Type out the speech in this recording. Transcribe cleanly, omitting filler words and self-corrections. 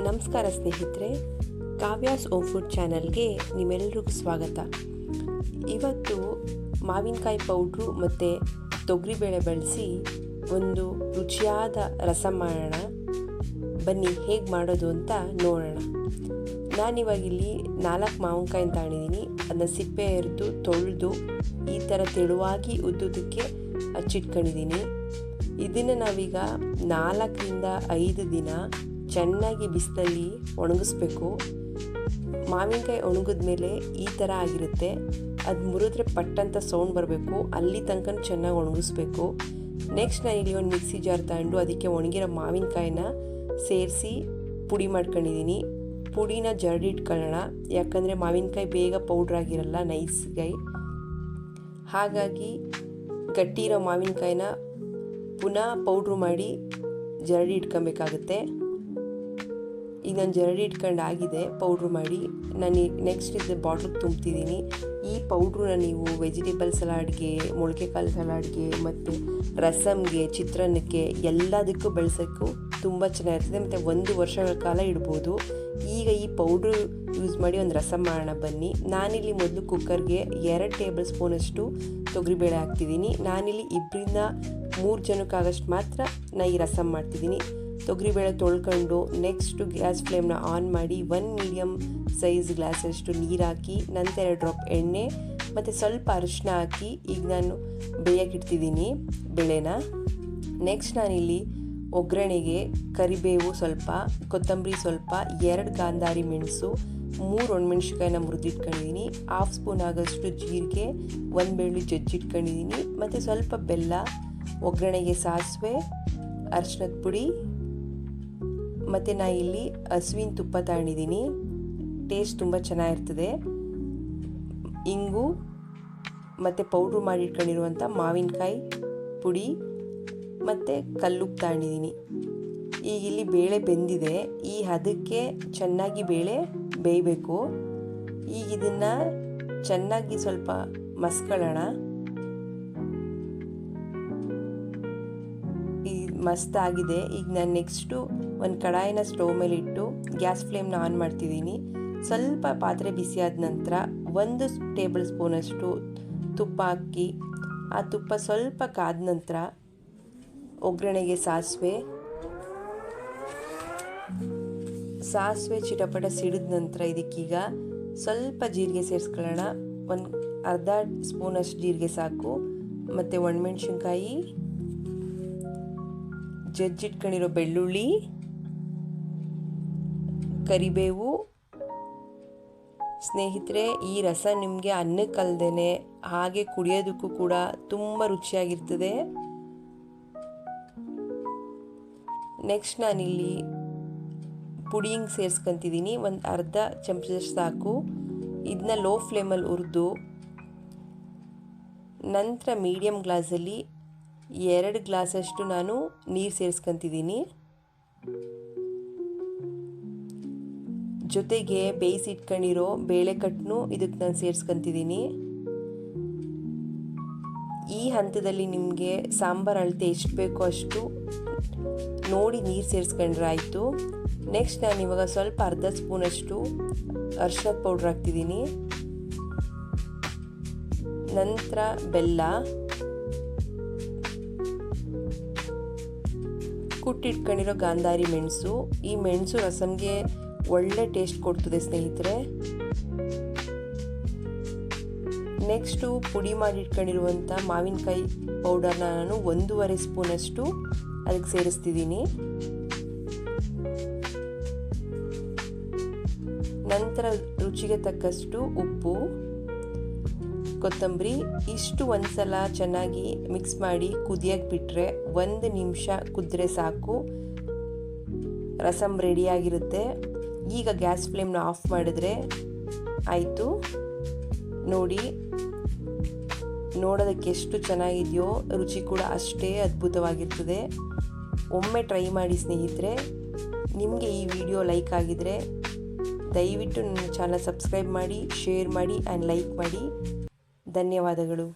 ನಮಸ್ಕಾರ ಸ್ನೇಹಿತರೆ, Kavya's home food ಚಾನಲ್ಗೆ ನಿಮ್ಮೆಲ್ಲರಿಗೂ ಸ್ವಾಗತ. ಇವತ್ತು ಮಾವಿನಕಾಯಿ ಪೌಡ್ರು ಮತ್ತು ತೊಗರಿಬೇಳೆ ಬಳಸಿ ಒಂದು ರುಚಿಯಾದ ರಸಂ ಮಾಡೋಣ. ಬನ್ನಿ ಹೇಗೆ ಮಾಡೋದು ಅಂತ ನೋಡೋಣ. ನಾನಿವಾಗಿಲ್ಲಿ 4 ಮಾವಿನಕಾಯಿ ತಗೊಂಡಿದ್ದೀನಿ. ಅದನ್ನ ಸಿಪ್ಪೆ ಎರೆದು ತೊಳೆದು ಈ ಥರ ತೆಳುವಾಗಿ ಉದ್ದುದಕ್ಕೆ ಹಚ್ಚಿಟ್ಕೊಂಡಿದ್ದೀನಿ. ಇದನ್ನು ನಾವೀಗ 4 ರಿಂದ 5 ದಿನ ಚೆನ್ನಾಗಿ ಬಿಸಿಲಲ್ಲಿ ಒಣಗಿಸ್ಬೇಕು. ಮಾವಿನಕಾಯಿ ಒಣಗಿದ ಮೇಲೆ ಈ ಥರ ಆಗಿರುತ್ತೆ. ಅದು ಮುರಿದ್ರೆ ಪಟ್ಟಂತ ಸೌಂಡ್ ಬರಬೇಕು, ಅಲ್ಲಿ ತನಕ ಚೆನ್ನಾಗಿ ಒಣಗಿಸ್ಬೇಕು. ನೆಕ್ಸ್ಟ್ ನಾನು ಇಲ್ಲಿ ಒಂದು ಮಿಕ್ಸಿ ಜಾರ್ ತಗೊಂಡು ಅದಕ್ಕೆ ಒಣಗಿರೋ ಮಾವಿನಕಾಯಿನ ಸೇರಿಸಿ ಪುಡಿ ಮಾಡ್ಕೊಂಡಿದ್ದೀನಿ. ಪುಡಿನ ಜರಡಿ ಇಟ್ಕೊಳ್ಳೋಣ, ಯಾಕಂದರೆ ಮಾವಿನಕಾಯಿ ಬೇಗ ಪೌಡ್ರ್ ಆಗಿರಲ್ಲ ನೈಸ್ಗಾಯಿ. ಹಾಗಾಗಿ ಗಟ್ಟಿ ಇರೋ ಮಾವಿನಕಾಯಿನ ಪುನಃ ಪೌಡ್ರು ಮಾಡಿ ಜರಡಿ ಇಟ್ಕೊಬೇಕಾಗುತ್ತೆ. ಈಗ ನಾನು ಜರಡಿ ಇಟ್ಕೊಂಡು ಆಗಿದೆ ಪೌಡ್ರು ಮಾಡಿ. ನಾನು ನೆಕ್ಸ್ಟ್ ಇದು ಬಾಟ್ಲಿಗೆ ತುಂಬ್ತಿದ್ದೀನಿ. ಈ ಪೌಡ್ರನ್ನ ನೀವು ವೆಜಿಟೇಬಲ್ ಸಲಾಡ್ಗೆ, ಮೊಳಕೆ ಕಾಳು ಸಲಾಡ್ಗೆ ಮತ್ತು ರಸಮ್ಗೆ, ಚಿತ್ರಾನ್ನಕ್ಕೆ ಎಲ್ಲದಕ್ಕೂ ಬಳಸೋಕ್ಕೂ ತುಂಬ ಚೆನ್ನಾಗಿರ್ತದೆ ಮತ್ತು 1 ವರ್ಷಗಳ ಕಾಲ ಇಡ್ಬೋದು. ಈಗ ಈ ಪೌಡ್ರು ಯೂಸ್ ಮಾಡಿ ಒಂದು ರಸಮ್ ಮಾಡೋಣ ಬನ್ನಿ. ನಾನಿಲ್ಲಿ ಮೊದಲು ಕುಕ್ಕರ್ಗೆ 2 ಟೇಬಲ್ ಸ್ಪೂನಷ್ಟು ತೊಗರಿಬೇಳೆ ಹಾಕ್ತಿದ್ದೀನಿ. ನಾನಿಲ್ಲಿ 2 ರಿಂದ 3 ಜನಕ್ಕಾಗಷ್ಟು ಮಾತ್ರ ನಾನು ಈ ರಸಮ್ ಮಾಡ್ತಿದ್ದೀನಿ. ತೊಗರಿಬೇಳೆ ತೊಳ್ಕೊಂಡು ನೆಕ್ಸ್ಟು ಗ್ಯಾಸ್ ಫ್ಲೇಮ್ನ ಆನ್ ಮಾಡಿ 1 ಮೀಡಿಯಮ್ ಸೈಜ್ ಗ್ಲಾಸಷ್ಟು ನೀರು ಹಾಕಿ, ನಂತರ 2 ಡ್ರಾಪ್ ಎಣ್ಣೆ ಮತ್ತು ಸ್ವಲ್ಪ ಅರಿಶಿನ ಹಾಕಿ ಈಗ ನಾನು ಬೇಯಕ್ಕಿಡ್ತಿದ್ದೀನಿ ಬೇಳೆನ. ನೆಕ್ಸ್ಟ್ ನಾನಿಲ್ಲಿ ಒಗ್ಗರಣೆಗೆ ಕರಿಬೇವು ಸ್ವಲ್ಪ, ಕೊತ್ತಂಬರಿ ಸ್ವಲ್ಪ, 2 ಗಾಂಧಾರಿ ಮೆಣಸು, 3 ಒಣಮೆಣ್ಸಿಕಾಯಿನ ಮುರಿದಿಟ್ಕೊಂಡಿದ್ದೀನಿ, 1/2 ಸ್ಪೂನ್ ಆಗೋಷ್ಟು ಜೀರಿಗೆ, 1 ಬೆಳ್ಳುಳ್ಳಿ ಜಜ್ಜಿಟ್ಕೊಂಡಿದ್ದೀನಿ ಮತ್ತು ಸ್ವಲ್ಪ ಬೆಲ್ಲ, ಒಗ್ಗರಣೆಗೆ ಸಾಸಿವೆ, ಅರಿಶಿನದ ಪುಡಿ ಮತ್ತು ನಾನು ಇಲ್ಲಿ ಹಸುವಿನ ತುಪ್ಪ ತಗೊಂಡಿದ್ದೀನಿ. ಟೇಸ್ಟ್ ತುಂಬ ಚೆನ್ನಾಗಿರ್ತದೆ. ಇಂಗು ಮತ್ತು ಪೌಡ್ರು ಮಾಡಿಟ್ಕೊಂಡಿರುವಂಥ ಮಾವಿನಕಾಯಿ ಪುಡಿ ಮತ್ತು ಕಲ್ಲುಪ್ಪು ತಗೊಂಡಿದ್ದೀನಿ. ಈಗ ಇಲ್ಲಿ ಬೇಳೆ ಬೆಂದಿದೆ. ಈ ಹದಕ್ಕೆ ಚೆನ್ನಾಗಿ ಬೇಳೆ ಬೇಯಬೇಕು. ಈಗ ಇದನ್ನು ಚೆನ್ನಾಗಿ ಸ್ವಲ್ಪ ಮಸ್ಕೊಳ್ಳೋಣ. ಮಸ್ತಾಗಿದೆ. ಈಗ ನಾನು ನೆಕ್ಸ್ಟು ಒಂದು ಕಡಾಯಿನ ಸ್ಟವ್ ಮೇಲೆ ಇಟ್ಟು ಗ್ಯಾಸ್ ಫ್ಲೇಮ್ನ ಆನ್ ಮಾಡ್ತಿದ್ದೀನಿ. ಸ್ವಲ್ಪ ಪಾತ್ರೆ ಬಿಸಿಯಾದ ನಂತರ 1 ಟೇಬಲ್ ಸ್ಪೂನಷ್ಟು ತುಪ್ಪ ಹಾಕಿ, ಆ ತುಪ್ಪ ಸ್ವಲ್ಪ ಕಾದ ನಂತರ ಒಗ್ಗರಣೆಗೆ ಸಾಸಿವೆ ಚಿಟಪಟ ಸಿಡಿದ ನಂತರ ಇದಕ್ಕೀಗ ಸ್ವಲ್ಪ ಜೀರಿಗೆ ಸೇರಿಸ್ಕೊಳ್ಳೋಣ. ಒಂದು ಅರ್ಧ ಸ್ಪೂನಷ್ಟು ಜೀರಿಗೆ ಸಾಕು ಮತ್ತು ಒಣಮೆಣ್ಸಿನ್ಕಾಯಿ, ಜಜ್ಜಿಟ್ಕೊಂಡಿರೋ ಬೆಳ್ಳುಳ್ಳಿ, ಕರಿಬೇವು. ಸ್ನೇಹಿತರೆ, ಈ ರಸ ನಿಮಗೆ ಅನ್ನಕ್ಕಲ್ದೇನೆ ಹಾಗೆ ಕುಡಿಯೋದಕ್ಕೂ ಕೂಡ ತುಂಬ ರುಚಿಯಾಗಿರ್ತದೆ. ನೆಕ್ಸ್ಟ್ ನಾನಿಲ್ಲಿ ಪುಡಿಂಗ್ ಸೇರಿಸ್ಕೊತಿದ್ದೀನಿ. ಒಂದು ಅರ್ಧ ಚಮಚದಷ್ಟು ಸಾಕು. ಇದನ್ನ ಲೋ ಫ್ಲೇಮಲ್ಲಿ ಹುರಿದು ನಂತರ ಮೀಡಿಯಮ್ ಗ್ಲಾಸಲ್ಲಿ 2 ಗ್ಲಾಸಷ್ಟು ನಾನು ನೀರು ಸೇರಿಸ್ಕೊತಿದ್ದೀನಿ. ಜೊತೆಗೆ ಬೇಯಿಸಿಟ್ಕೊಂಡಿರೋ ಬೇಳೆಕಟ್ಟನ್ನು ಇದಕ್ಕೆ ನಾನು ಸೇರಿಸ್ಕೊತಿದ್ದೀನಿ. ಈ ಹಂತದಲ್ಲಿ ನಿಮಗೆ ಸಾಂಬಾರು ಅಳತೆ ಎಷ್ಟು ಬೇಕೋ ಅಷ್ಟು ನೋಡಿ ನೀರು ಸೇರಿಸ್ಕೊಂಡ್ರೆ ಆಯಿತು. ನೆಕ್ಸ್ಟ್ ನಾನು ಇವಾಗ ಸ್ವಲ್ಪ ಅರ್ಧ ಸ್ಪೂನಷ್ಟು ಅರಿಶಿನದ ಪೌಡ್ರ್ ಹಾಕ್ತಿದ್ದೀನಿ. ನಂತರ ಬೆಲ್ಲ, ಕುಟ್ಟಿಟ್ಕೊಂಡಿರೋ ಗಾಂಧಾರಿ ಮೆಣಸು. ಈ ಮೆಣಸು ರಸಮ್ಗೆ ಒಳ್ಳೆ ಟೇಸ್ಟ್ ಕೊಡ್ತದೆ ಸ್ನೇಹಿತರೆ. ನೆಕ್ಸ್ಟು ಪುಡಿ ಮಾಡಿಟ್ಕೊಂಡಿರುವಂಥ ಮಾವಿನಕಾಯಿ ಪೌಡರ್ನ ನಾನು 1.5 ಸ್ಪೂನಷ್ಟು ಅದಕ್ಕೆ ಸೇರಿಸ್ತಿದ್ದೀನಿ. ನಂತರ ರುಚಿಗೆ ತಕ್ಕಷ್ಟು ಉಪ್ಪು, ಕೊತ್ತಂಬರಿ. ಇಷ್ಟು ಒಂದ್ಸಲ ಚೆನ್ನಾಗಿ ಮಿಕ್ಸ್ ಮಾಡಿ ಕುದಿಯಕ್ಕೆ ಬಿಟ್ಟರೆ 1 ನಿಮಿಷ ಕುದ್ರೆ ಸಾಕು. ರಸಮ್ ರೆಡಿಯಾಗಿರುತ್ತೆ. ಈಗ ಗ್ಯಾಸ್ ಫ್ಲೇಮ್ನ ಆಫ್ ಮಾಡಿದ್ರೆ ಆಯಿತು. ನೋಡಿ, ನೋಡೋದಕ್ಕೆ ಎಷ್ಟು ಚೆನ್ನಾಗಿದೆಯೋ, ರುಚಿ ಕೂಡ ಅಷ್ಟೇ ಅದ್ಭುತವಾಗಿರ್ತದೆ. ಒಮ್ಮೆ ಟ್ರೈ ಮಾಡಿ ಸ್ನೇಹಿತರೆ. ನಿಮಗೆ ಈ ವಿಡಿಯೋ ಲೈಕ್ ಆಗಿದರೆ ದಯವಿಟ್ಟು ನನ್ನ ಚಾನಲ್ ಸಬ್ಸ್ಕ್ರೈಬ್ ಮಾಡಿ, ಶೇರ್ ಮಾಡಿ ಆ್ಯಂಡ್ ಲೈಕ್ ಮಾಡಿ. ಧನ್ಯವಾದಗಳು.